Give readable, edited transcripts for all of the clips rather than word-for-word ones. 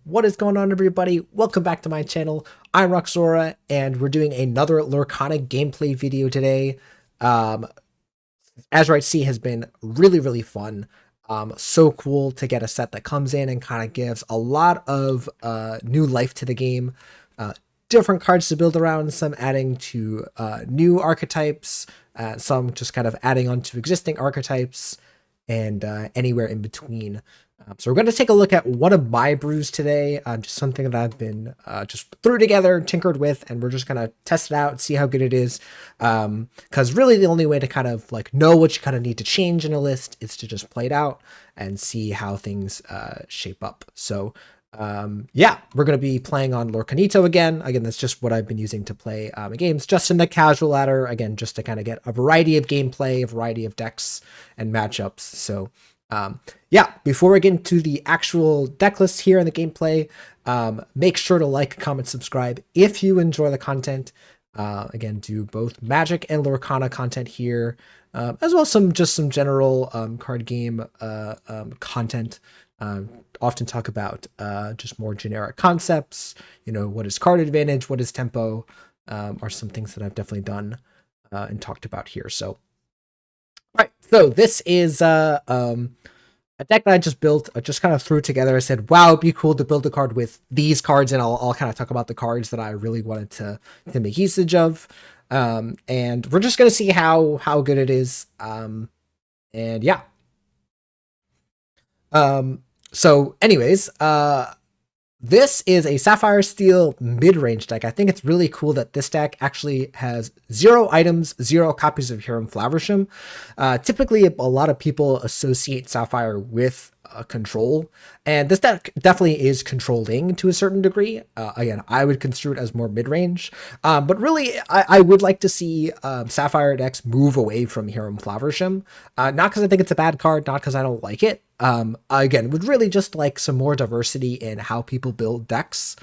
What is going on, everybody? Welcome back to my channel. I'm Roxora, and we're doing another Lorcana gameplay video today. Um, Azurite Sea has been really fun. So cool to get a set that comes in and kind of gives a lot of new life to the game. Different cards to build around, some adding to new archetypes, some just kind of adding on to existing archetypes, and anywhere in between. So we're going to take a look at one of my brews today, just something that I've been just threw together, tinkered with, and we're just going to test it out, see how good it is. Because really the only way to kind of like know what you kind of need to change in a list is to just play it out and see how things shape up. So yeah, we're going to be playing on Lorcanito again. Again, that's just what I've been using to play games, just in the casual ladder, again, just to kind of get a variety of gameplay, a variety of decks and matchups. So yeah, before we get into the actual deck list here in the gameplay, make sure to like, comment, subscribe if you enjoy the content. Again, do both Magic and Lorcana content here, as well as some general card game content. Often talk about just more generic concepts, you know, what is card advantage, what is tempo, are some things that I've definitely done and talked about here. So all right, so this is a deck that I just built. I just kind of threw together. I said, wow, it'd be cool to build a card with these cards, and I'll kind of talk about the cards that I really wanted to make usage of. And we're just going to see how good it is. And yeah. So anyways, this is a Sapphire Steel Midrange deck. I think it's really cool that this deck actually has 0 items, 0 copies of Hiram Flaversham. Typically, a lot of people associate Sapphire with control, and this deck definitely is controlling to a certain degree. Again, I would construe it as more mid-range, but really, I would like to see Sapphire decks move away from Hiram Flaversham. Not because I think it's a bad card, not because I don't like it. Again, would really just like some more diversity in how people build decks.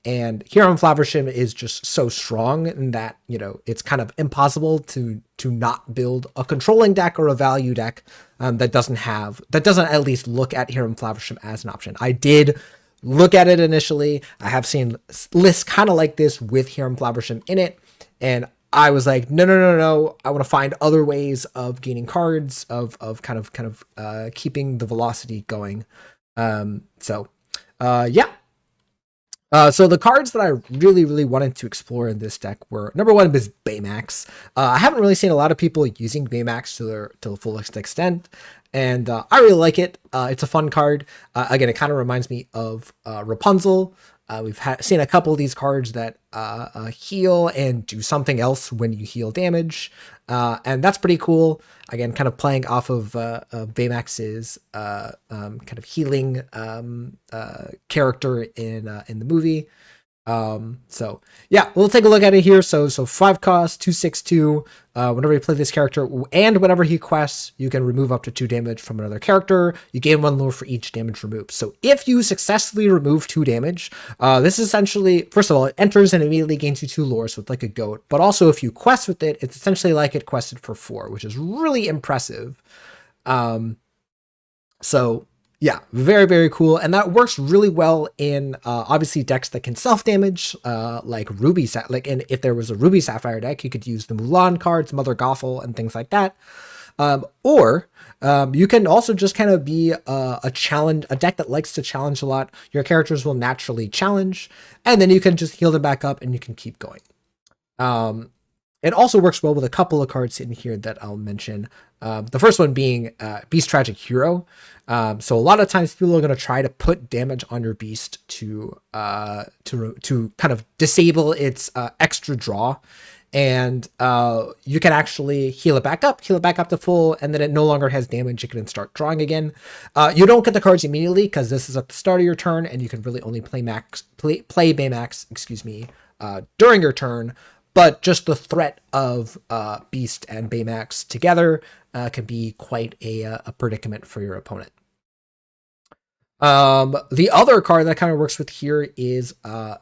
And Hiram Flavershim is just so strong in that, you know, it's kind of impossible to not build a controlling deck or a value deck that doesn't at least look at Hiram Flavershim as an option. I did look at it initially. I have seen lists kind of like this with Hiram Flavershim in it, and I was like, no. I want to find other ways of gaining cards, of kind of keeping the velocity going. So yeah. So the cards that I really wanted to explore in this deck were, number one is Baymax. I haven't really seen a lot of people using Baymax to the fullest extent, and I really like it. It's a fun card. Again, it kind of reminds me of Rapunzel. We've seen a couple of these cards that heal and do something else when you heal damage, and that's pretty cool. Again, kind of playing off of Baymax's kind of healing character in the movie. So yeah, we'll take a look at it here. So 5 cost, 2/6/2. Whenever you play this character and whenever he quests, you can remove up to 2 damage from another character. You gain 1 lore for each damage removed. So if you successfully remove 2 damage, this essentially, first of all, it enters and immediately gains you 2 lore, so it's like a goat. But also if you quest with it, it's essentially like it quested for 4, which is really impressive. So yeah, very cool, and that works really well in obviously decks that can self-damage, like and if there was a Ruby Sapphire deck, you could use the Mulan cards, Mother Gothel, and things like that. Or you can also just kind of be a deck that likes to challenge a lot. Your characters will naturally challenge, and then you can just heal them back up, and you can keep going. It also works well with a couple of cards in here that I'll mention. The first one being Beast Tragic Hero. So a lot of times people are going to try to put damage on your beast to kind of disable its extra draw, and you can actually heal it back up to full, and then it no longer has damage. You can start drawing again. You don't get the cards immediately because this is at the start of your turn, and you can really only play Baymax, excuse me, during your turn. But just the threat of Beast and Baymax together can be quite a predicament for your opponent. The other card that kind of works with here is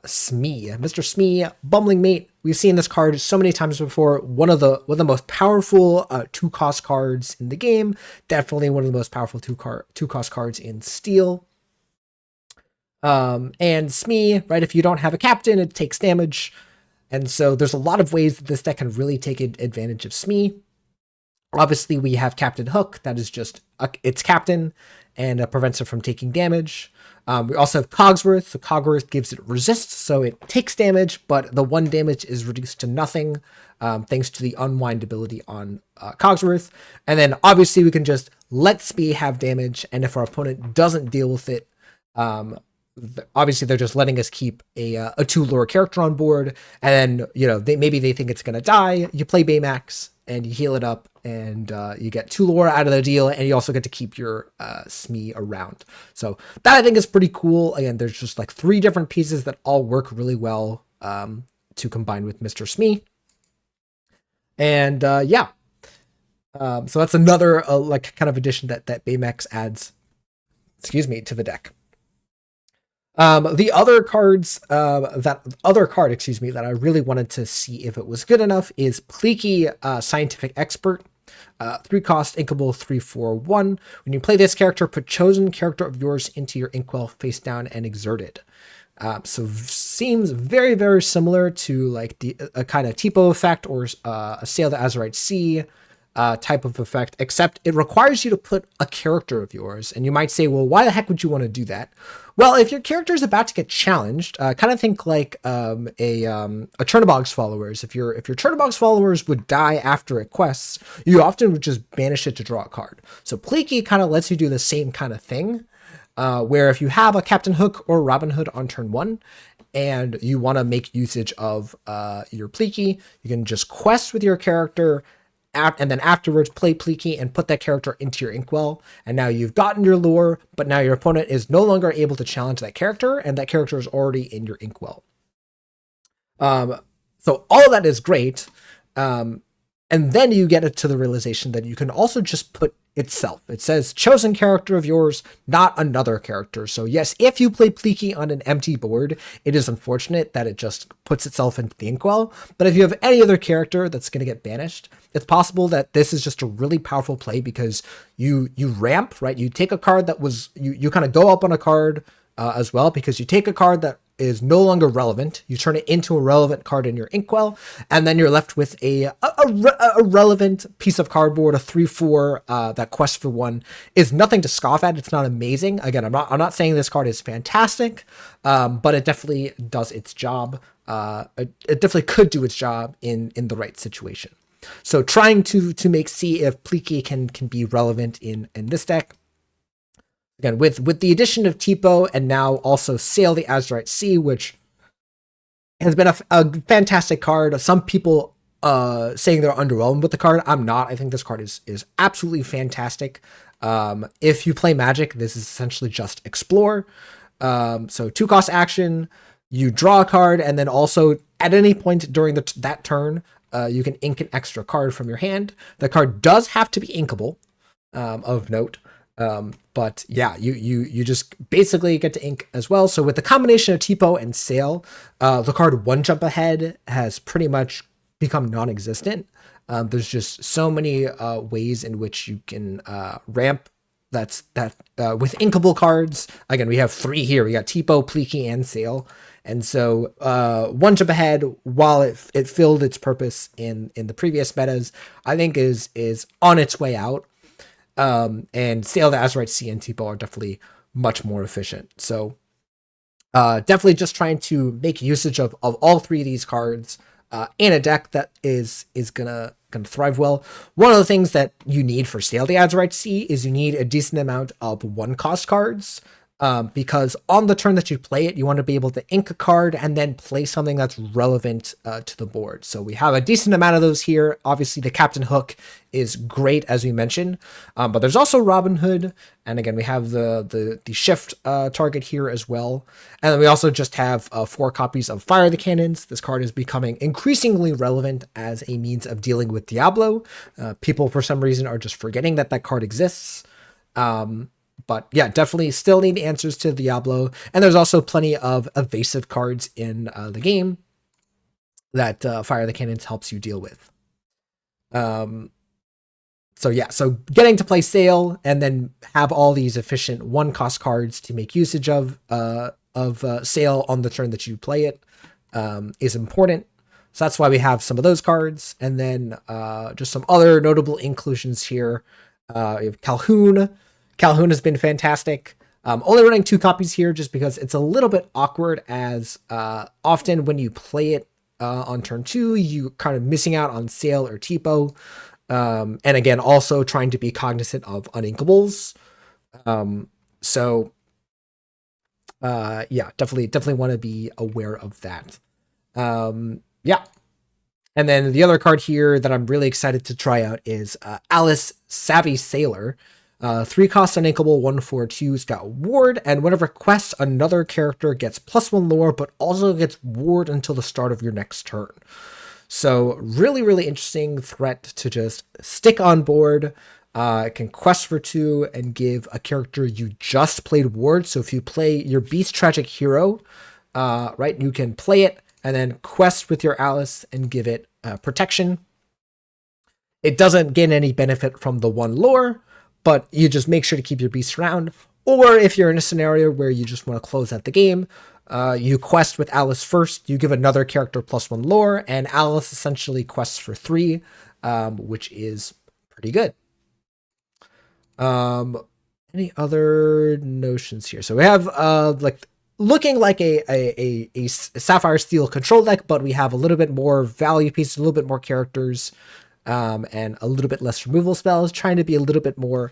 Smee. Mr. Smee, Bumbling Mate. We've seen this card so many times before. One of the most powerful 2-cost cards in the game. Definitely one of the most powerful 2-cost cards in Steel. And Smee, right, if you don't have a captain, it takes damage. And so there's a lot of ways that this deck can really take advantage of Smee. Obviously, we have Captain Hook, that is just its captain, and prevents it from taking damage. We also have Cogsworth, so Cogsworth gives it resist, so it takes damage, but the 1 damage is reduced to nothing, thanks to the unwind ability on Cogsworth. And then obviously we can just let Smee have damage, and if our opponent doesn't deal with it, obviously they're just letting us keep a 2 lore character on board, and then, you know, maybe they think it's gonna die, you play Baymax, and you heal it up, and you get 2 lore out of the deal, and you also get to keep your Smee around. So that I think is pretty cool. Again, there's just like 3 different pieces that all work really well to combine with Mr. Smee. And yeah, so that's another like kind of addition that Baymax adds, excuse me, to the deck. The other cards, excuse me, that I really wanted to see if it was good enough is Pleeky, Scientific Expert. 3 cost, inkable, 3/4/1. When you play this character, put chosen character of yours into your inkwell face down and exert it. So seems very, very similar to like a kind of Tipo effect or a Sail the Azurite Sea type of effect, except it requires you to put a character of yours. And you might say, well, why the heck would you want to do that? Well, if your character is about to get challenged, kind of think like a Chernobog's followers. If your Chernobog's followers would die after it quests, you often would just banish it to draw a card. So Pleeky kind of lets you do the same kind of thing, where if you have a Captain Hook or Robin Hood on turn 1, and you want to make usage of your Pleeky, you can just quest with your character, and then afterwards play Pleeky and put that character into your inkwell, and now you've gotten your lore, but now your opponent is no longer able to challenge that character, and that character is already in your inkwell. So all of that is great, and then you get to the realization that you can also just put itself. It says chosen character of yours, not another character. So yes, if you play Pleeky on an empty board, it is unfortunate that it just puts itself into the inkwell. But if you have any other character that's going to get banished, it's possible that this is just a really powerful play because you ramp, right? You take a card that was, you kind of go up on a card as well, because you take a card that is no longer relevant, you turn it into a relevant card in your inkwell, and then you're left with a relevant piece of cardboard, a 3/4 that quest for 1 is nothing to scoff at. It's not amazing. Again, I'm not saying this card is fantastic, but it definitely does its job. It definitely could do its job in the right situation. So trying to see if Pleeky can be relevant in this deck. Again, with the addition of Tipo and now also Sail the Azurite Sea, which has been a fantastic card. Some people saying they're underwhelmed with the card. I'm not. I think this card is absolutely fantastic. If you play Magic, this is essentially just explore. So 2 cost action, you draw a card, and then also at any point during that turn, you can ink an extra card from your hand. The card does have to be inkable, of note. But yeah, you just basically get to ink as well. So with the combination of Tipo and Sail, the card 1 Jump Ahead has pretty much become non-existent. There's just so many ways in which you can ramp with inkable cards. Again, we have 3 here. We got Tipo, Pleeky, and Sail. And so 1 Jump Ahead, while it filled its purpose in the previous metas, I think is on its way out. And Sail the Azurite Sea and Tipo are definitely much more efficient. So definitely just trying to make usage of all 3 of these cards in a deck that is gonna thrive well. One of the things that you need for Sail the Azurite Sea is you need a decent amount of 1 cost cards. Because on the turn that you play it, you want to be able to ink a card and then play something that's relevant to the board. So we have a decent amount of those here. Obviously, the Captain Hook is great, as we mentioned, but there's also Robin Hood, and again, we have the shift target here as well. And then we also just have 4 copies of Fire the Cannons. This card is becoming increasingly relevant as a means of dealing with Diablo. People, for some reason, are just forgetting that card exists. But yeah, definitely still need answers to Diablo. And there's also plenty of evasive cards in the game that Fire the Cannons helps you deal with. yeah, so getting to play Sail and then have all these efficient 1-cost cards to make usage of Sail on the turn that you play it is important. So that's why we have some of those cards. And then just some other notable inclusions here. We have Calhoun. Calhoun has been fantastic. Only running 2 copies here just because it's a little bit awkward, as often when you play it on turn 2, you kind of missing out on Sail or Tipo. And again, also trying to be cognizant of uninkables. Yeah, definitely want to be aware of that. Yeah. And then the other card here that I'm really excited to try out is Alice Savvy Sailor. 3 costs uninkable, 1/4/2. It's got ward, and whenever quests, another character gets +1 lore, but also gets ward until the start of your next turn. So really, really interesting threat to just stick on board. It can quest for 2 and give a character you just played ward. So if you play your Beast Tragic Hero, right, you can play it and then quest with your Alice and give it protection. It doesn't gain any benefit from the 1 lore, but you just make sure to keep your beast around. Or if you're in a scenario where you just want to close out the game, you quest with Alice first, you give another character +1 lore, and Alice essentially quests for 3, which is pretty good. Any other notions here? So we have like looking like a Sapphire Steel control deck, but we have a little bit more value pieces, a little bit more characters, and a little bit less removal spells, trying to be a little bit more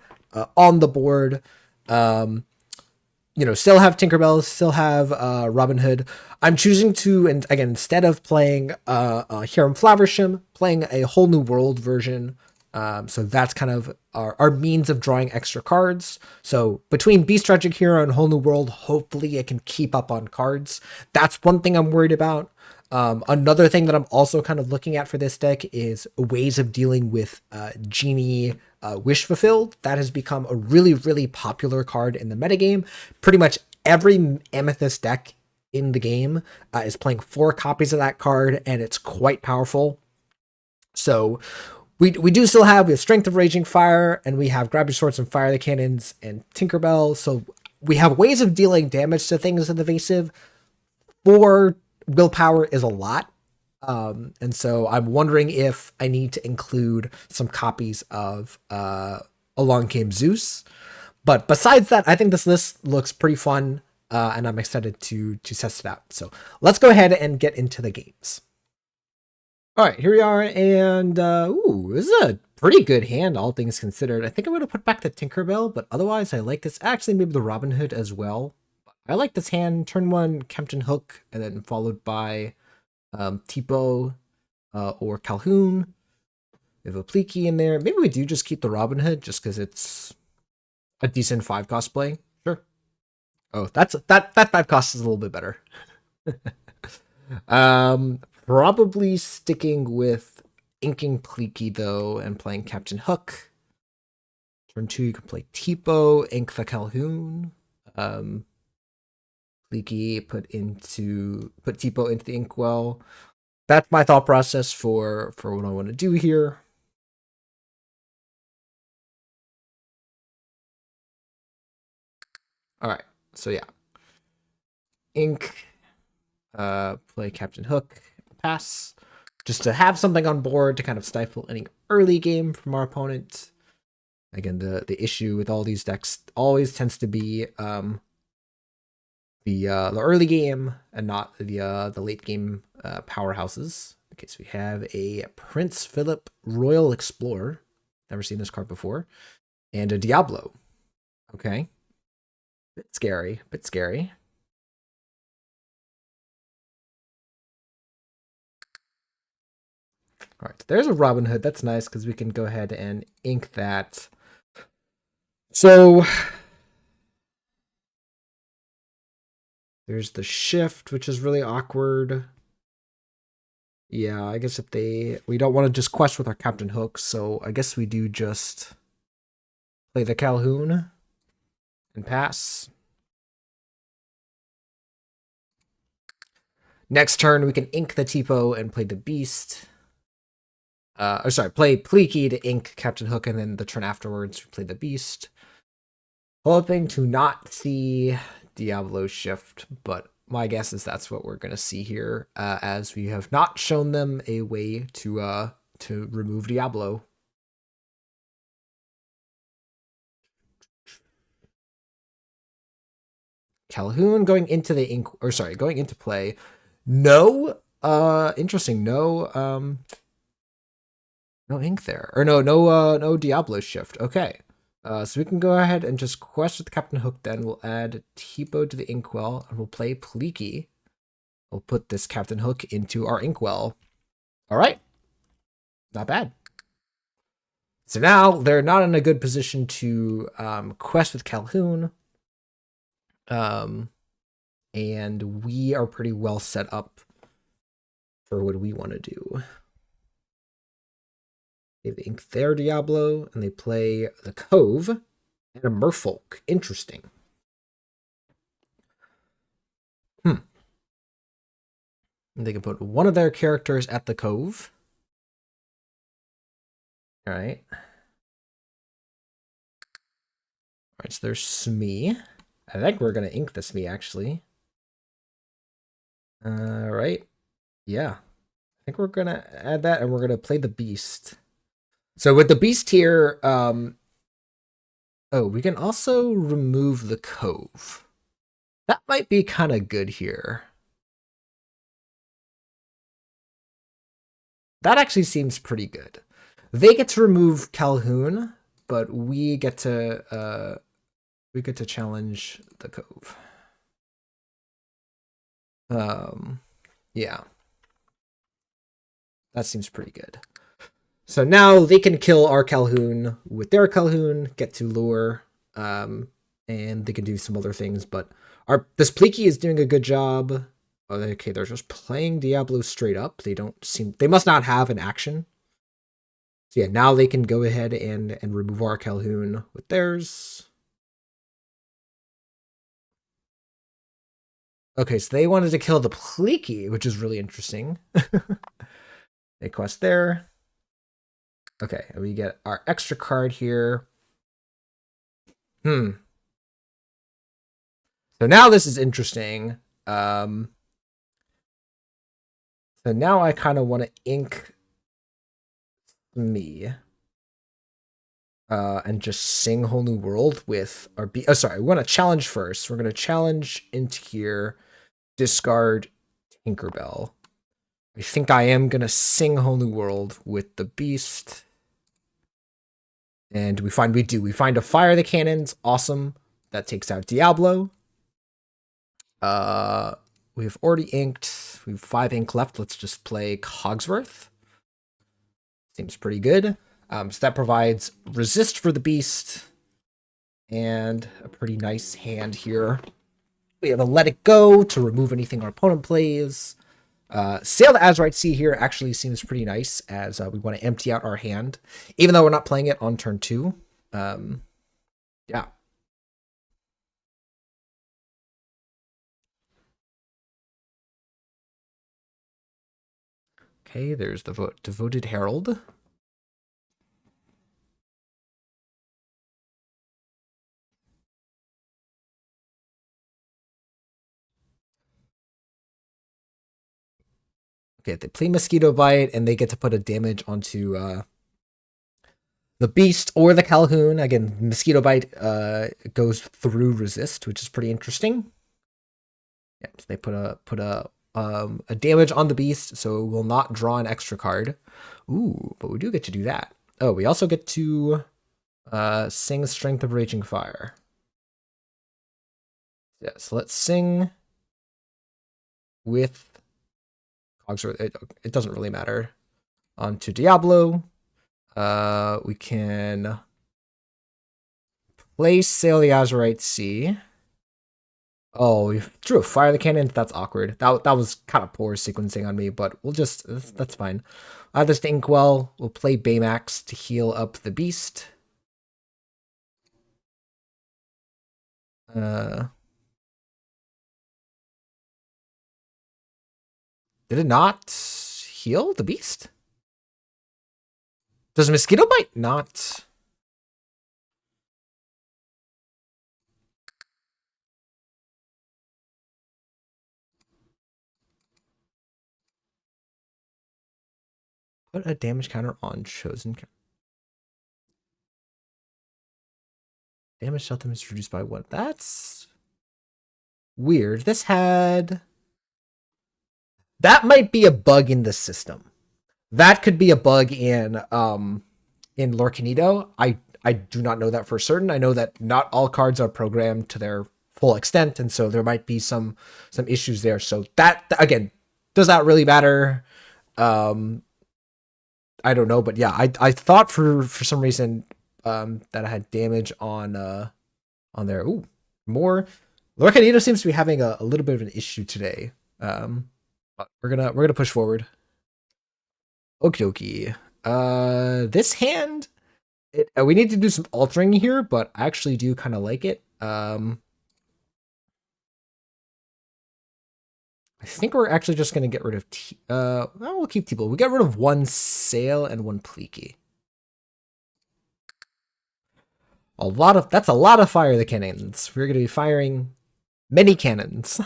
on the board. Still have Tinkerbell, still have Robin Hood. I'm choosing to, and again, instead of playing Hiram Flaversham, playing a Whole New World version. So that's kind of our means of drawing extra cards. So between Beast Tragic Hero and Whole New World, hopefully it can keep up on cards. That's one thing I'm worried about. Another thing that I'm also kind of looking at for this deck is ways of dealing with Genie Wish Fulfilled. That has become a really, really popular card in the metagame. Pretty much every Amethyst deck in the game is playing 4 copies of that card, and it's quite powerful. So we do still have Strength of Raging Fire, and we have Grab Your Swords and Fire the Cannons and Tinkerbell. So we have ways of dealing damage to things in the evasive. 4 willpower is a lot. And so I'm wondering if I need to include some copies of Along Came Zeus. But besides that, I think this list looks pretty fun, and I'm excited to test it out. So let's go ahead and get into the games. All right, here we are, and this is a pretty good hand, all things considered. I think I'm going to put back the Tinkerbell, but otherwise I like this. Actually, maybe the Robin Hood as well. I like this hand. Turn 1, Captain Hook, and then followed by Tipo or Calhoun. We have a Pleaky in there. Maybe we do just keep the Robin Hood just because it's a decent 5-cost play. Sure. Oh, that 5 cost is a little bit better. Probably sticking with inking Pleaky though and playing Captain Hook. Turn 2, you can play Tipo, ink the Calhoun. Pleaky, put Tipo into the inkwell. That's my thought process for what I want to do here. All right, so yeah, ink, play Captain Hook, pass, just to have something on board to kind of stifle any early game from our opponent. Again, the issue with all these decks always tends to be the early game and not the late game powerhouses. Okay, so we have a Prince Philip Royal Explorer. Never seen this card before. And a Diablo. Okay. Bit scary. All right, there's a Robin Hood. That's nice because we can go ahead and ink that. So there's the shift, which is really awkward. Yeah, I guess we don't want to just quest with our Captain Hook, so I guess we do just play the Calhoun and pass. Next turn, we can ink the Tipo and play the Beast. or sorry, play Pleaky to ink Captain Hook, and then the turn afterwards, we play the Beast. Hoping to not see Diablo shift, but my guess is that's what we're going to see here, as we have not shown them a way to remove Diablo. Calhoun going into the ink, or sorry, going into play. No, interesting. No, no ink there, or no Diablo shift. Okay. So we can go ahead and just quest with Captain Hook then. We'll add Tipo to the Inkwell, and we'll play Pleaky. We'll put this Captain Hook into our Inkwell. All right. Not bad. So now they're not in a good position to quest with Calhoun. And we are pretty well set up for what we want to do. They have ink their Diablo, and they play the Cove and a Merfolk. Interesting. And they can put one of their characters at the Cove. All right. All right, so there's Smee. I think we're going to ink the Smee, actually. All right. Yeah. I think we're going to add that, and we're going to play the Beast. So with the Beast here, oh, we can also remove the Cove. That might be kind of good here. That actually seems pretty good. They get to remove Calhoun, but we get to challenge the Cove. Yeah. That seems pretty good. So now they can kill our Calhoun with their Calhoun, get to lure, and they can do some other things, but this Pleaky is doing a good job. Oh, okay, they're just playing Diablo straight up. They must not have an action. So yeah, now they can go ahead and remove our Calhoun with theirs. Okay, so they wanted to kill the Pleaky, which is really interesting. They quest there. Okay, and we get our extra card here. So now this is interesting. So now I kind of want to ink me. And just sing Whole New World with our sorry, we want to challenge first. We're going to challenge into here, discard Tinkerbell. I think I am going to sing Whole New World with the Beast. And we find a Fire the Cannons. Awesome. That takes out Diablo. We have already inked. We have 5 ink left. Let's just play Cogsworth. Seems pretty good. So that provides resist for the Beast and a pretty nice hand here. We have a Let It Go to remove anything our opponent plays. Sail the Azurite Sea here actually seems pretty nice, as we want to empty out our hand, even though we're not playing it on turn 2. Yeah. Okay, there's the Devoted Herald. Okay, they play Mosquito Bite, and they get to put a damage onto the Beast or the Calhoun. Again, Mosquito Bite goes through resist, which is pretty interesting. Yeah, so they put a damage on the Beast, so it will not draw an extra card. Ooh, but we do get to do that. Oh, we also get to sing Strength of Raging Fire. Yeah, so let's sing with Cogsworth. It doesn't really matter. On to Diablo. We can play Sail the Azurite Sea. Oh, we drew a Fire the Cannon. That's awkward. That was kind of poor sequencing on me, but that's fine. This to Inkwell. We'll play Baymax to heal up the Beast. Did it not heal the Beast? Does mosquito bite not? Put a damage counter on chosen. Damage dealt them is reduced by 1. That's weird. This had... That might be a bug in the system. That could be a bug in Lorcanito. I do not know that for certain. I know that not all cards are programmed to their full extent, and so there might be some issues there. So that, again, does that really matter? I don't know, but yeah, I thought for some reason that I had damage on there. Ooh, more. Lorcanito seems to be having a little bit of an issue today. But we're gonna push forward. Okie dokie. This hand, we need to do some altering here, but I actually do kind of like it. I think we're actually just gonna get rid of well, we'll keep T-Bowl. We got rid of 1 Sail and 1 Pleaky. That's a lot of fire the cannons. We're gonna be firing many cannons.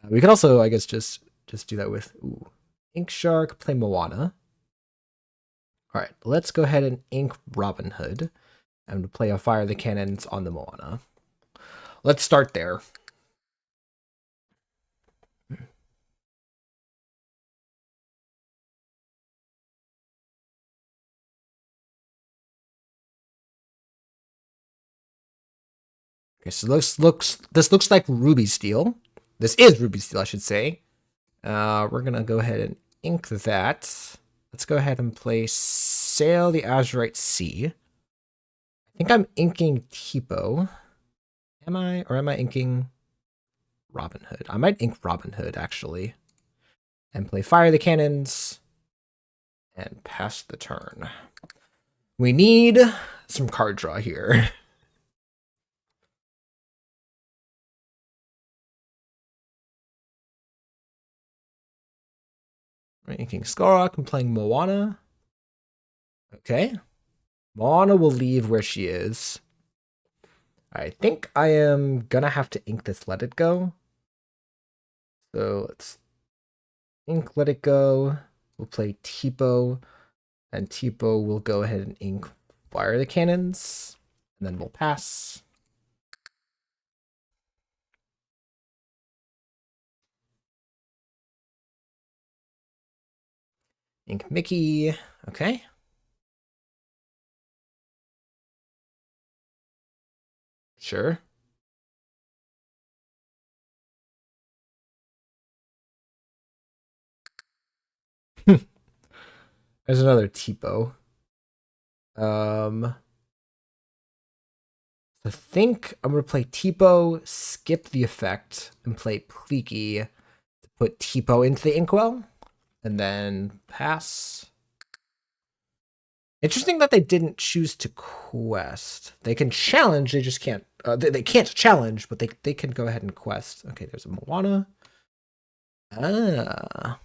We could also, I guess, just do that with Ink Shark, play Moana. All right, let's go ahead and ink Robin Hood and play a Fire the Cannons on the Moana. Let's start there. Okay, so this looks like Ruby Steel. This is Ruby Steel, I should say. We're gonna go ahead and ink that. Let's go ahead and play Sail the Azurite Sea. I think I'm inking Tipo. Am I? Or am I inking Robin Hood? I might ink Robin Hood, actually. And play Fire the Cannons. And pass the turn. We need some card draw here. I'm inking Skullrock and playing Moana. Okay. Moana will leave where she is. I think I am gonna have to ink this Let It Go. So let's ink Let It Go. We'll play Tipo. And Tipo will go ahead and ink Fire the Cannons. And then we'll pass. Ink Mickey. Okay. Sure. There's another Tipo. I think I'm gonna play Tipo, skip the effect, and play Pleaky to put Tipo into the Inkwell, and then pass. Interesting that they didn't choose to quest. They can challenge, they just can't. They can't challenge, but they can go ahead and quest. Okay, there's a Moana. Ah.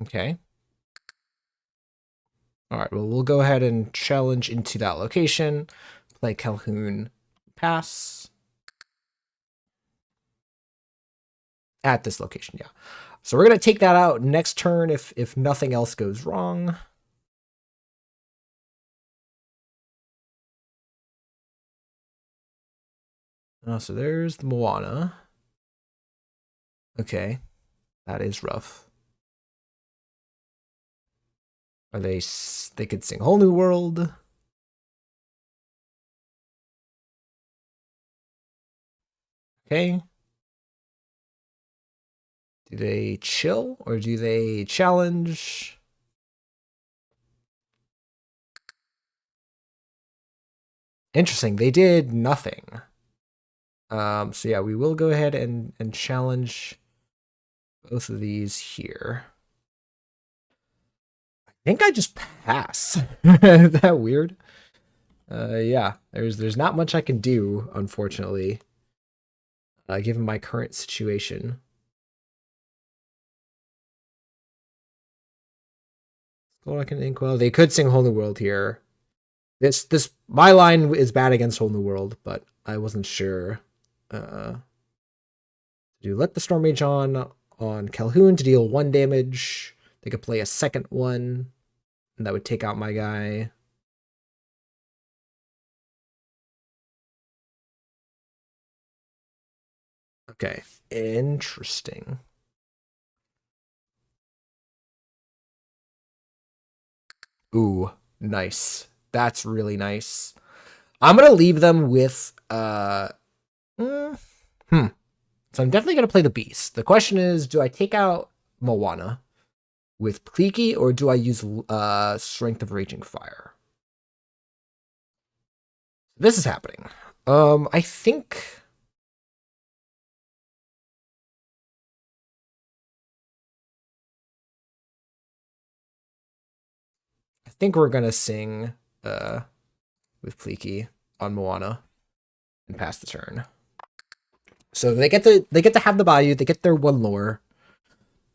Okay. All right, well, we'll go ahead and challenge into that location. Play Calhoun, pass. At this location, yeah. So we're going to take that out next turn if nothing else goes wrong. Oh, so there's the Moana. Okay, that is rough. Are they could sing Whole New World. Okay. Do they chill or do they challenge? Interesting. They did nothing. So yeah, we will go ahead and challenge both of these here. I think I just pass. Is that weird? Yeah, there's not much I can do, unfortunately, given my current situation. Skullrock and Inkwell. They could sing Whole New World here. My line is bad against Whole New World, but I wasn't sure. Do let the Storm Mage on Calhoun to deal 1 damage. They could play a second one, and that would take out my guy. Okay, interesting. Ooh, nice. That's really nice. I'm gonna leave them with So I'm definitely gonna play the Beast. The question is, do I take out Moana with Pleaky, or do I use Strength of Raging Fire? This is happening. I think we're gonna sing with Pleaky on Moana and pass the turn. So they get to have the Bayou, they get their 1 lore,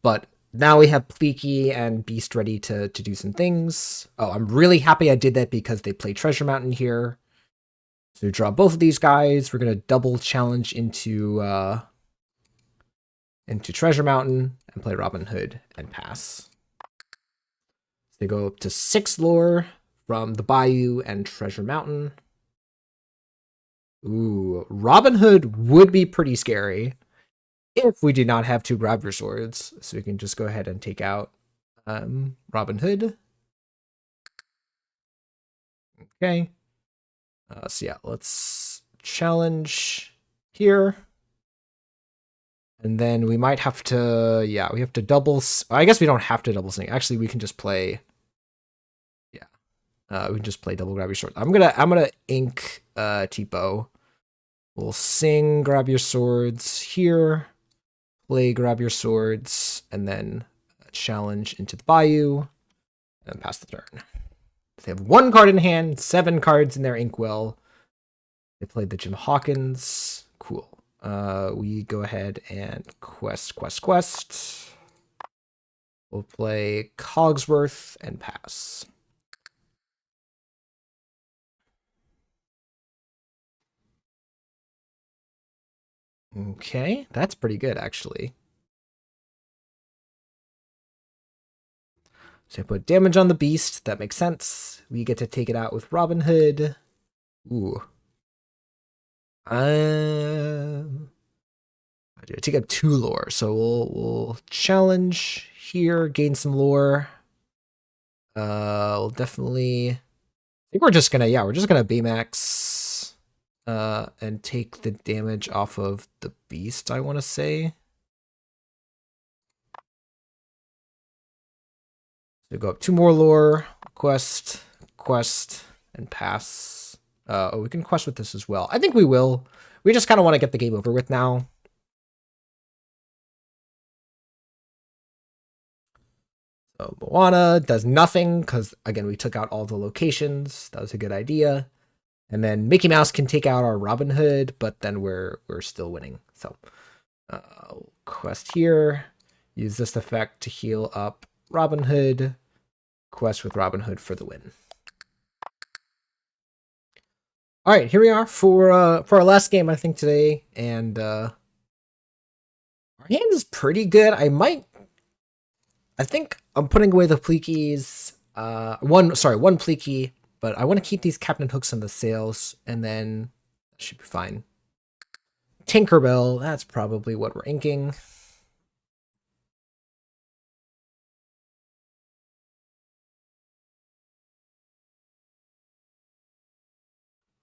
but now we have Pleaky and Beast ready to do some things. Oh, I'm really happy I did that because they play Treasure Mountain here. So we draw both of these guys. We're gonna double challenge into Treasure Mountain and play Robin Hood and pass. So they go up to 6 lore from the Bayou and Treasure Mountain. Ooh, Robin Hood would be pretty scary if we did not have 2 Grab Your Swords. So we can just go ahead and take out Robin Hood. Okay. So yeah, let's challenge here. And then we might have to, yeah, we have to double. I guess we don't have to double sing. Actually, we can just play. Yeah, we can just play double grab your sword. I'm gonna ink Tipo. We'll sing grab your swords here. Play grab your swords, and then challenge into the Bayou, and pass the turn. They have 1 card in hand, 7 cards in their inkwell. They played the Jim Hawkins. Cool. We go ahead and quest. We'll play Cogsworth and pass. Okay, that's pretty good, actually. So I put damage on the beast. That makes sense. We get to take it out with Robin Hood. Ooh. I take up 2 lore, so we'll challenge here, gain some lore. We'll definitely. I think we're just gonna Baymax, and take the damage off of the beast. I want to say. So go up 2 more lore, quest, and pass. Oh, we can quest with this as well. I think we will. We just kind of want to get the game over with now. So Moana does nothing because, again, we took out all the locations. That was a good idea. And then Mickey Mouse can take out our Robin Hood, but then we're still winning. So quest here. Use this effect to heal up Robin Hood. Quest with Robin Hood for the win. All right, here we are for our last game, I think, today, and our hand is pretty good. I think I'm putting away the Pleakies. One Pleaky, but I want to keep these Captain Hooks on the sails, and then that should be fine. Tinkerbell, that's probably what we're inking.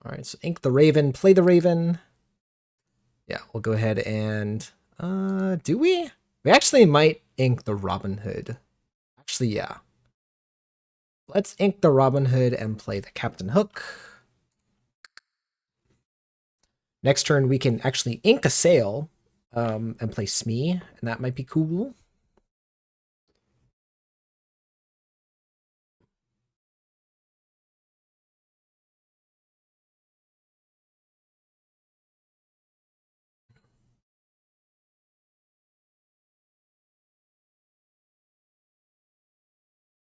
All right, so ink the Raven, play the Raven. Yeah, we'll go ahead and do we? We actually might ink the Robin Hood. Actually, yeah. Let's ink the Robin Hood and play the Captain Hook. Next turn, we can actually ink a sail and play Smee, and that might be cool.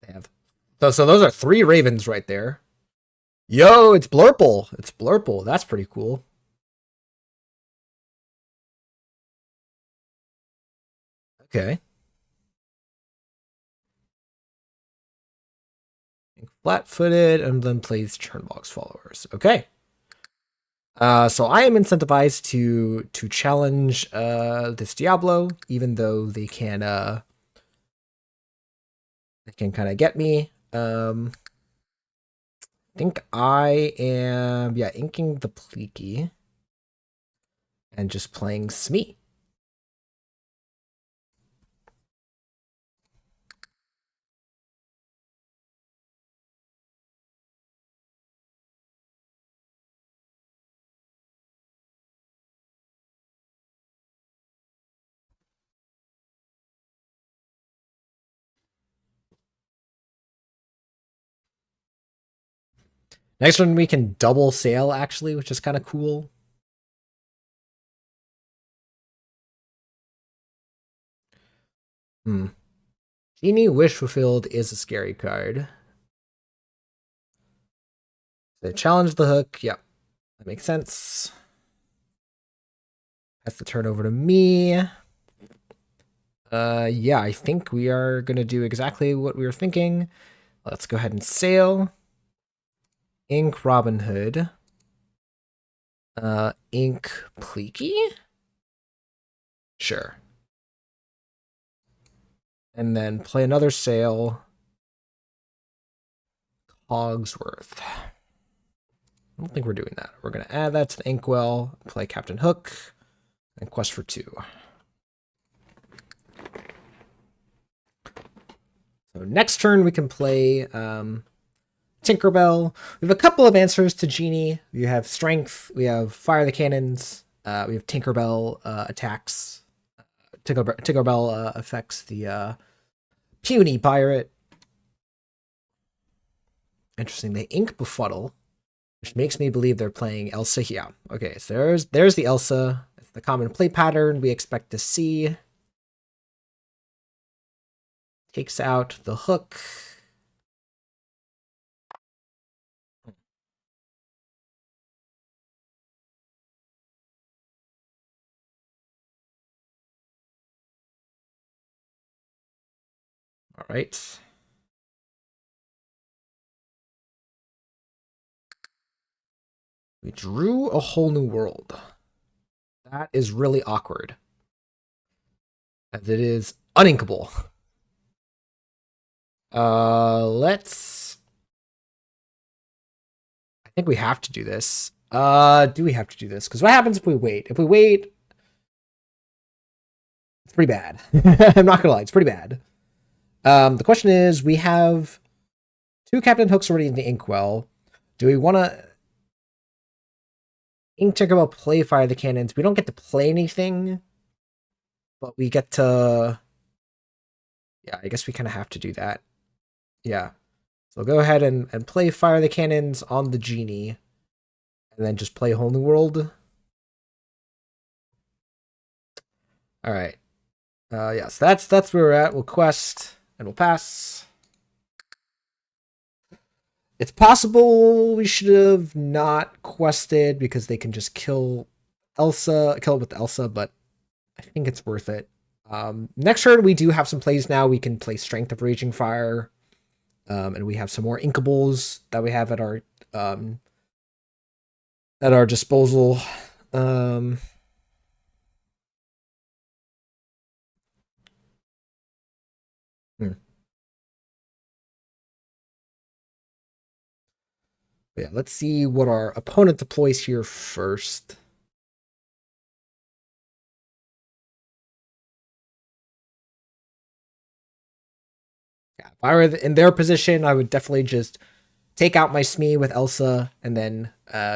They have So those are 3 ravens right there. Yo, it's Blurple. It's Blurple. That's pretty cool. Okay. Flat-footed and then plays Churnbox followers. Okay. So I am incentivized to challenge this Diablo, even though they can kind of get me. I think I am inking the Pleeky and just playing Smee. Next one we can double sail actually, which is kind of cool. Genie Wish Fulfilled is a scary card. So challenge the hook. Yep. That makes sense. That's the turn over to me. Yeah, I think we are going to do exactly what we were thinking. Let's go ahead and sail. Ink Robin Hood. Ink Pleeky? Sure. And then play another sail. Cogsworth. I don't think we're doing that. We're going to add that to the Inkwell, play Captain Hook, and quest for 2. So next turn we can play Tinkerbell. We have a couple of answers to Genie. We have Strength, we have Fire the Cannons, we have Tinkerbell attacks. Tinkerbell affects the Puny Pirate. Interesting. They ink Befuddle, which makes me believe they're playing Elsa here. Okay, so there's the Elsa. It's the common play pattern we expect to see. Takes out the hook. All right. We drew a whole new world. That is really awkward, as it is uninkable. Let's. I think we have to do this. Do we have to do this? Because what happens if we wait? If we wait, it's pretty bad. I'm not gonna lie, it's pretty bad. The question is, we have 2 Captain Hooks already in the Inkwell. Do we want to Ink Tinkerbell play Fire the Cannons? We don't get to play anything, but we get to... Yeah, I guess we kind of have to do that. Yeah. So go ahead and play Fire the Cannons on the Genie, and then just play Whole New World. All right. Yes, that's where we're at. We'll quest and we'll pass. It's possible we should have not quested because they can just kill it with Elsa, but I think it's worth it. Next turn, we do have some plays now. We can play Strength of Raging Fire, and we have some more Inkables that we have at our disposal. Yeah, let's see what our opponent deploys here first. Yeah, if I were in their position, I would definitely just take out my Smee with Elsa and then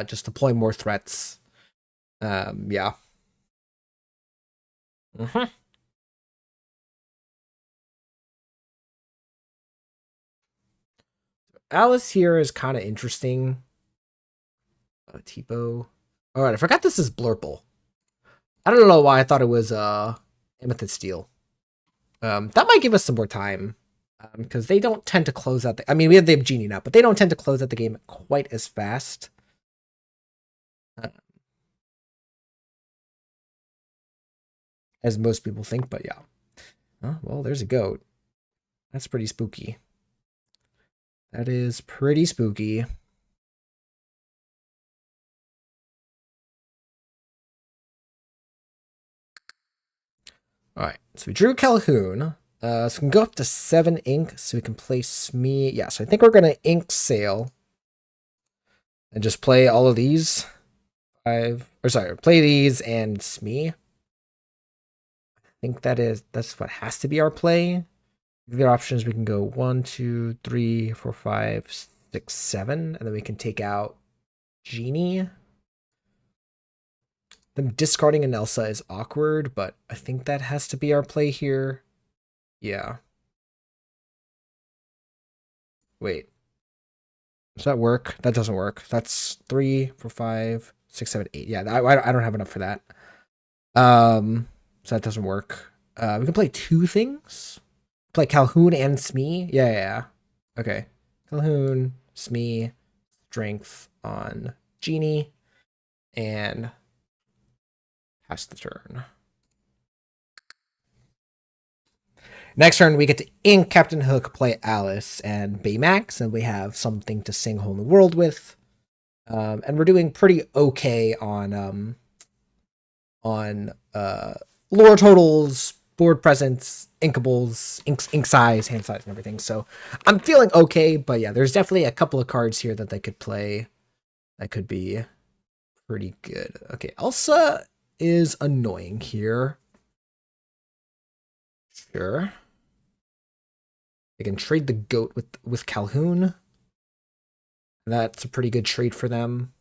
just deploy more threats. Yeah. Alice here is kind of interesting. Tipo. All right, I forgot this is Blurple. I don't know why I thought it was Amethyst Steel. That might give us some more time. because they don't tend to close out I mean, we have the Genie now, but they don't tend to close out the game quite as fast. As most people think, but yeah. Oh, well, there's a goat. That's pretty spooky. That is pretty spooky. All right, so we drew Calhoun. So we can go up to 7 ink, so we can play Smee. Yeah, so I think we're gonna ink Sail and just play all of these. Play these and Smee. I think that's what has to be our play. The options we can go 1, 2, 3, 4, 5, 6, 7, and then we can take out Genie. Them discarding an Elsa is awkward, but I think that has to be our play here. Yeah. Wait. Does that work? That doesn't work. That's 3, 4, 5, 6, 7, 8. Yeah, I don't have enough for that. So that doesn't work. We can play 2 things. Play Calhoun and Smee. Yeah. Okay. Calhoun, Smee, Strength on Genie, and pass the turn. Next turn, we get to ink Captain Hook, play Alice and Baymax, and we have something to sing Whole New World with. And we're doing pretty okay on lore totals, board presence, inkables, ink size, hand size, and everything. So I'm feeling okay, but yeah, there's definitely a couple of cards here that they could play that could be pretty good. Okay, Elsa is annoying here. Sure. They can trade the goat with Calhoun. That's a pretty good trade for them.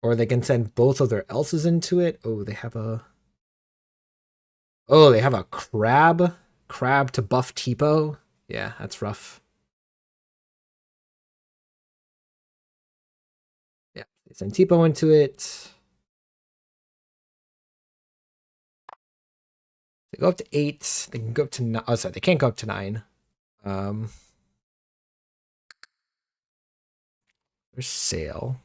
Or they can send both of their Elsas into it. Oh, they have a crab. Crab to buff Tipo. Yeah, that's rough. Yeah, they send Tipo into it. They go up to 8. They can go up to 9. Oh, sorry, they can't go up to 9. There's Sail.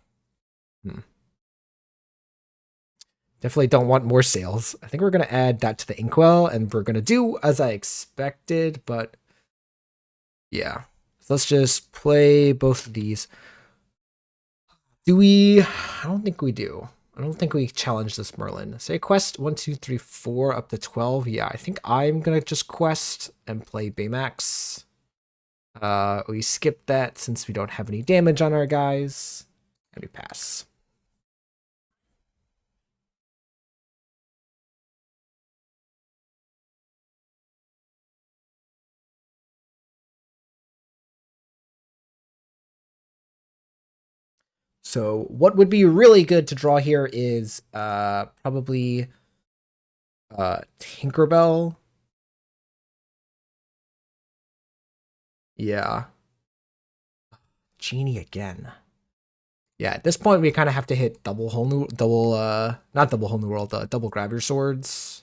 Definitely don't want more sales. I think we're going to add that to the Inkwell, and we're going to do as I expected, but yeah. So let's just play both of these. Do we? I don't think we do. I don't think we challenge this Merlin. Say quest 1, 2, 3, 4 up to 12. Yeah, I think I'm going to just quest and play Baymax. We skip that since we don't have any damage on our guys. And we pass. So what would be really good to draw here is probably Tinkerbell. Yeah. Genie again. Yeah, at this point we kind of have to hit double not double whole new world, double grab your swords.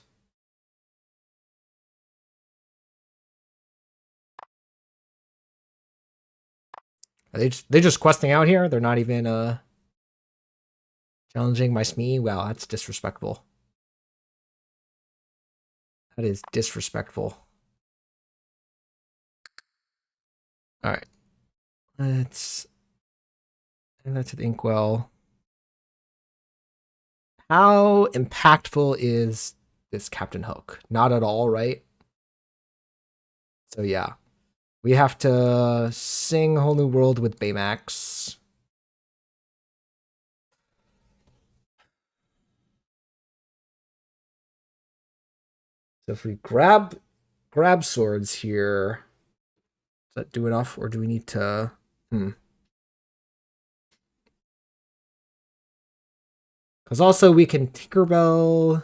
Are they just questing out here? They're not even challenging my Smee? Wow, that's disrespectful. That is disrespectful. Alright. Let's add that to the Inkwell. How impactful is this Captain Hook? Not at all, right? So yeah. We have to sing Whole New World with Baymax. So if we grab swords here, does that do enough, or do we need to? Because also we can Tinkerbell.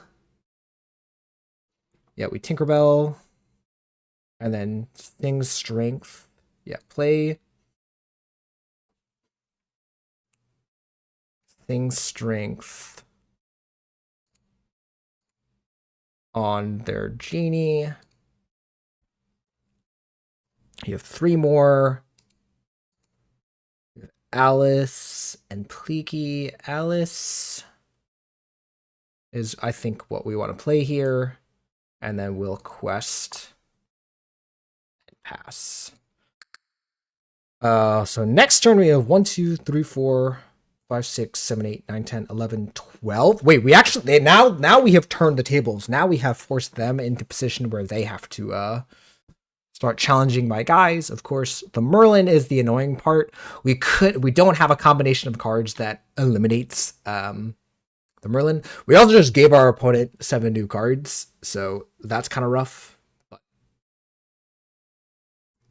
Yeah, we Tinkerbell, and then sing Strength. Yeah, play Thing strength on their genie. You have 3 more. Alice and Pleaky. Alice is, I think, what we want to play here. And then we'll quest and pass. So next turn we have 1, 2, 3, 4, 5, 6, 7, 8, 9, 10, 11, 12. Wait, we actually now we have turned the tables. Now we have forced them into position where they have to start challenging my guys. Of course, the Merlin is the annoying part. We don't have a combination of cards that eliminates the Merlin. We also just gave our opponent 7 new cards, so that's kind of rough. But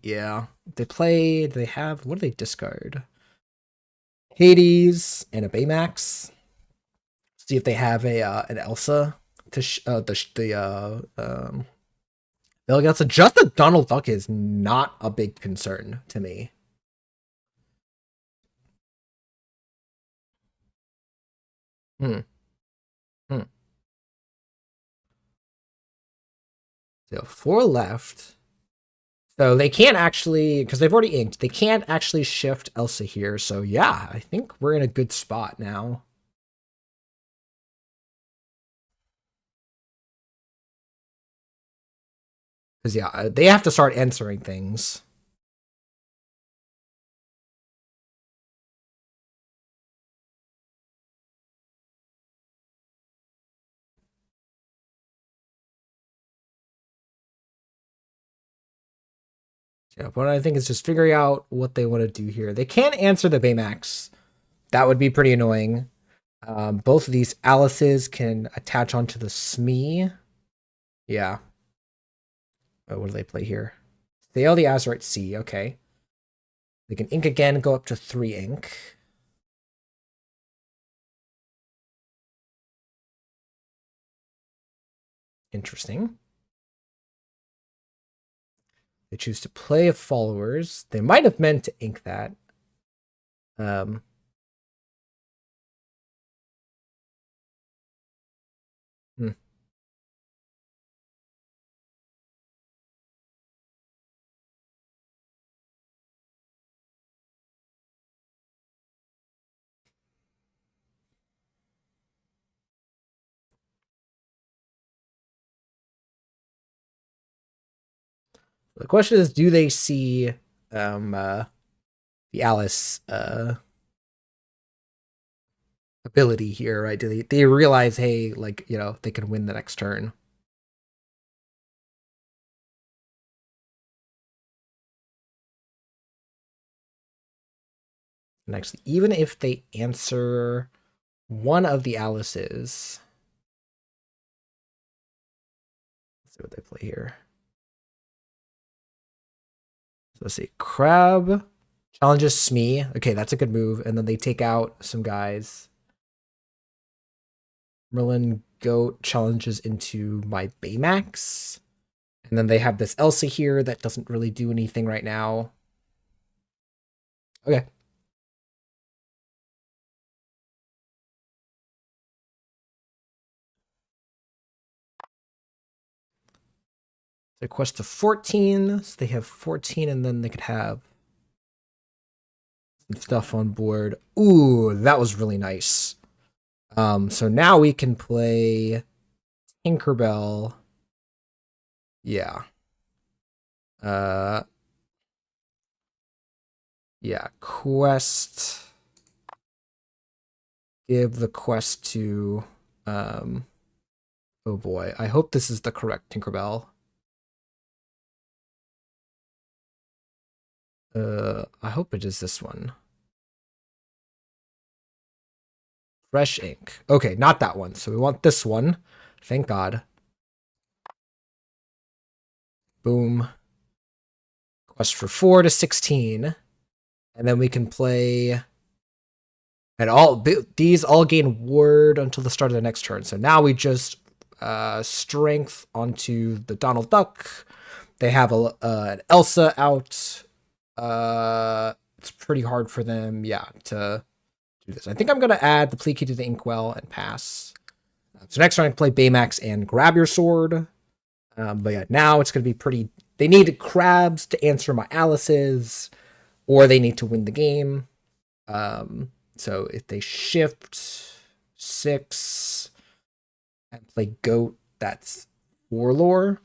yeah, they have, what do they discard? Hades and a Baymax. See if they have an Elsa to Velgatsa. Just the Donald Duck is not a big concern to me. So 4 left. So they can't actually, because they've already inked, they can't actually shift Elsa here. So yeah, I think we're in a good spot now. Because yeah, they have to start answering things. Yeah, but I think it's just figuring out what they want to do here. They can't answer the Baymax. That would be pretty annoying. Both of these Alices can attach onto the Smee. Yeah. Oh, what do they play here? Sail the Azurite Sea. Okay. They can ink again, go up to 3 ink. Interesting. They choose to play followers. They might have meant to ink that. Hmm. The question is, do they see the Alice ability here, right? Do they realize, hey, like, you know, they can win the next turn? Next, even if they answer one of the Alices, let's see what they play here. So let's see, Crab challenges Smee. Okay, that's a good move. And then they take out some guys. Merlin Goat challenges into my Baymax. And then they have this Elsa here that doesn't really do anything right now. Okay. They quest to 14, so they have 14, and then they could have some stuff on board. Ooh, that was really nice. So now we can play Tinkerbell. Yeah. Yeah, quest. Give the quest to, oh boy, I hope this is the correct Tinkerbell. I hope it is this one. Fresh ink. Okay, not that one. So we want this one. Thank God. Boom. Quest for 4 to 16. And then we can play... And these all gain ward until the start of the next turn. So now we just strength onto the Donald Duck. They have an Elsa out. It's pretty hard for them, yeah, to do this. I think I'm going to add the Pleaky to the Inkwell and pass. So next round I play Baymax and grab your sword. But yeah, now it's going to be pretty... They need crabs to answer my Alice's, or they need to win the game. So if they shift 6 and play Goat, that's 4 lore.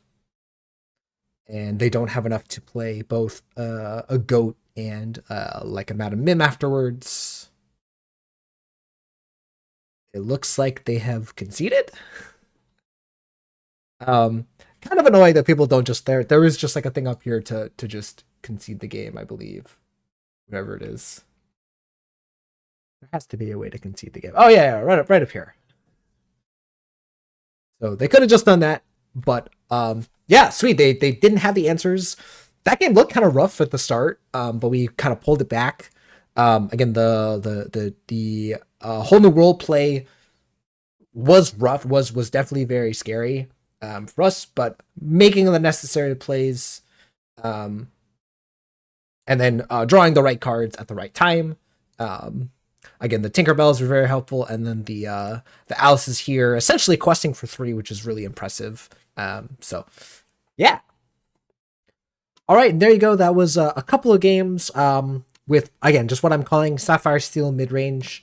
And they don't have enough to play both a Goat and like a Madam Mim afterwards. It looks like they have conceded. Kind of annoying that people don't just there is just like a thing up here to just concede the game, I believe. Whatever it is. There has to be a way to concede the game. Oh yeah, right up here. So they could have just done that, but yeah, sweet. They didn't have the answers. That game looked kind of rough at the start, but we kind of pulled it back. Again, the whole new world play was rough, was definitely very scary for us, but making the necessary plays, and then drawing the right cards at the right time. Again, the Tinkerbells were very helpful, and then the Alice's here essentially questing for 3, which is really impressive. So yeah. All right, there you go. That was a couple of games with, again, just what I'm calling Sapphire Steel Midrange.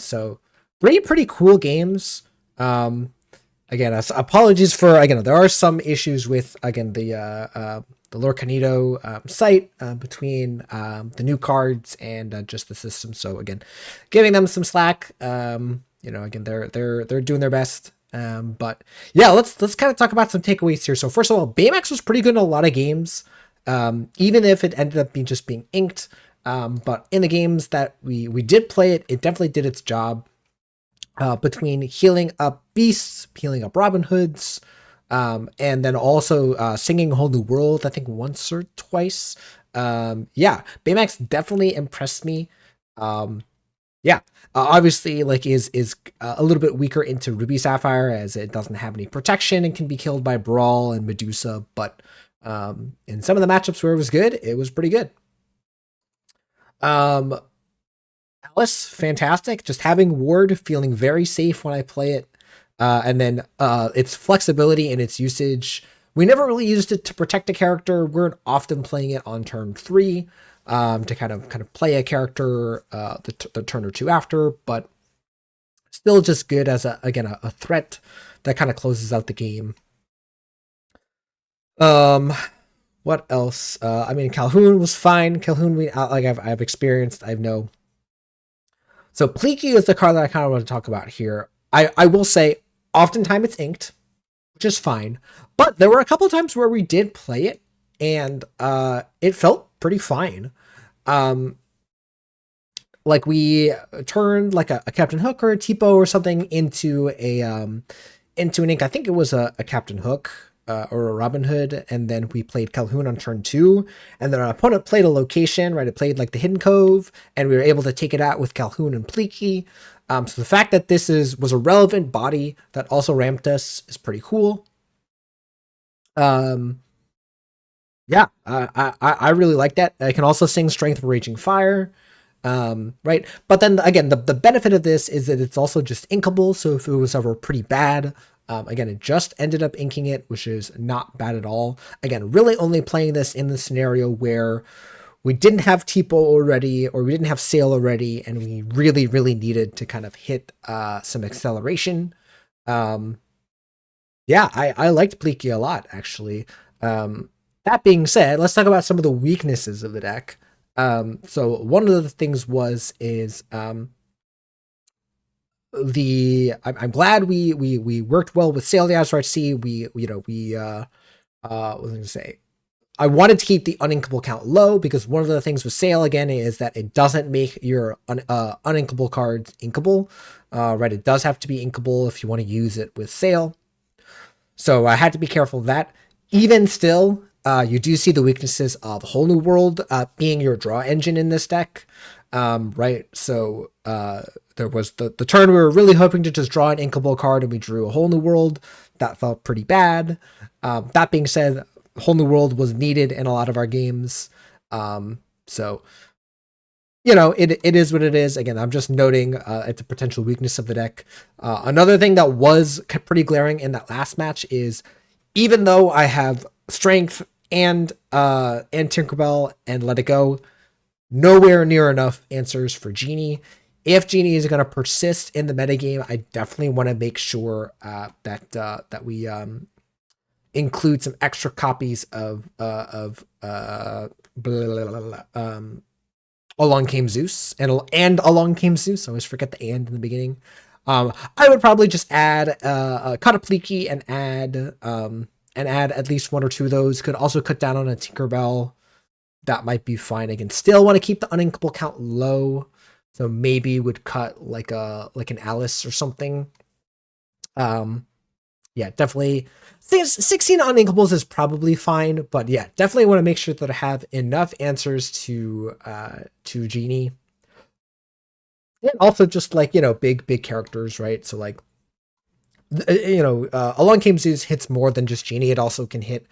So 3 pretty cool games. Again, apologies for, again, there are some issues with, again, the Lorcanito site between the new cards and just the system. So again, giving them some slack. Again, they're doing their best. But yeah, let's kind of talk about some takeaways here. So first of all, Baymax was pretty good in a lot of games, even if it ended up being inked. But in the games that we did play it, it definitely did its job. Between healing up beasts, healing up Robin Hoods, and then also singing Whole New World, I think once or twice. Yeah, Baymax definitely impressed me. Obviously, like is a little bit weaker into Ruby Sapphire, as it doesn't have any protection and can be killed by Brawl and Medusa. But in some of the matchups where it was good, it was pretty good. Alice, fantastic. Just having Ward, feeling very safe when I play it. And then its flexibility and its usage. We never really used it to protect a character. We're often playing it on turn 3 to kind of play a character the turn or 2 after, but still just good as a threat that kind of closes out the game. What else? I mean, Calhoun was fine. Calhoun, I've experienced. I know. So Pleaky is the card that I kind of want to talk about here. I will say, oftentimes it's inked, which is fine. But there were a couple of times where we did play it, and it felt pretty fine. Like we turned like a Captain Hook or a Tipo or something into an ink. I think it was a Captain Hook or a Robin Hood, and then we played Calhoun on turn 2, and then our opponent played a location, right? It played like the Hidden Cove, and we were able to take it out with Calhoun and Pleaky. So the fact that this was a relevant body that also ramped us is pretty cool. Yeah, I really like that. I can also sing Strength of Raging Fire, right? But then again, the benefit of this is that it's also just inkable. So if it was ever pretty bad, again, it just ended up inking it, which is not bad at all. Again, really only playing this in the scenario where we didn't have Tipo already, or we didn't have Sail already, and we really, really needed to kind of hit some acceleration. Yeah, I liked Pleaky a lot, actually. That being said, let's talk about some of the weaknesses of the deck. So one of the things I'm glad we worked well with Sail the Azurite Sea. What was I going to say? I wanted to keep the uninkable count low, because one of the things with Sail, again, is that it doesn't make your uninkable cards inkable. Right? It does have to be inkable if you want to use it with Sail. So I had to be careful of that. Even still, you do see the weaknesses of Whole New World being your draw engine in this deck. Right? So there was the turn we were really hoping to just draw an inkable card, and we drew a Whole New World. That felt pretty bad. That being said, Whole New World was needed in a lot of our games. So you know, it is what it is. Again, I'm just noting it's a potential weakness of the deck. Another thing that was pretty glaring in that last match is, even though I have Strength and Tinkerbell and Let It Go, nowhere near enough answers for Genie. If Genie is going to persist in the metagame, I definitely want to make sure that we include some extra copies of Along Came Zeus and Along Came Zeus. I always forget the and in the beginning. I would probably just add cut a Pleaky and add at least one or two of those. Could also cut down on a Tinkerbell. That might be fine. Again, still want to keep the uninkable count low, so maybe would cut like an Alice or something. Yeah, definitely 16 uninkables is probably fine, but yeah, definitely want to make sure that I have enough answers to Genie. And also just like, you know, big characters, right? So like, you know, Along Came Zeus hits more than just Genie. It also can hit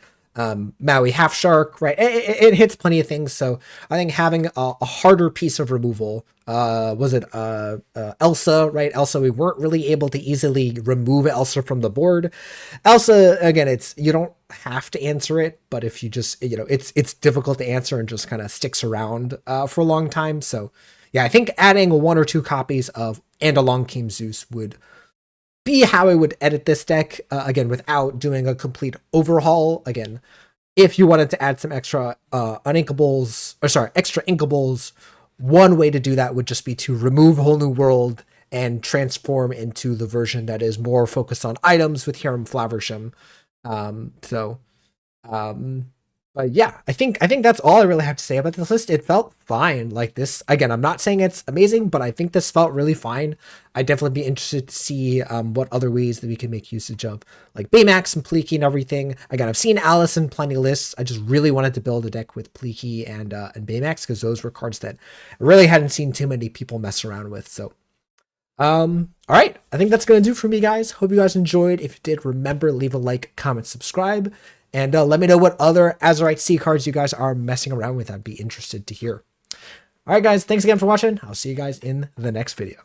Maui Half Shark, right? It hits plenty of things. So I think having a harder piece of removal, was it Elsa, right? Elsa, we weren't really able to easily remove Elsa from the board. Elsa, again, you don't have to answer it, but if you just, you know, it's difficult to answer and just kind of sticks around for a long time. So yeah, I think adding one or two copies of And Along Came Zeus would be how I would edit this deck, again, without doing a complete overhaul. Again, if you wanted to add some extra extra inkables, one way to do that would just be to remove Whole New World and transform into the version that is more focused on items with Hiram Flaversham. But yeah, I think that's all I really have to say about this list. It felt fine. Like this, again, I'm not saying it's amazing, but I think this felt really fine. I'd definitely be interested to see what other ways that we can make usage of like Baymax and Pleaky and everything. Again, I've seen Alice in plenty of lists. I just really wanted to build a deck with Pleaky and Baymax because those were cards that I really hadn't seen too many people mess around with. So all right, I think that's gonna do for me, guys. Hope you guys enjoyed. If you did, remember, leave a like, comment, subscribe, and let me know what other Azurite Sea cards you guys are messing around with. I'd be interested to hear. All right, guys, thanks again for watching. I'll see you guys in the next video.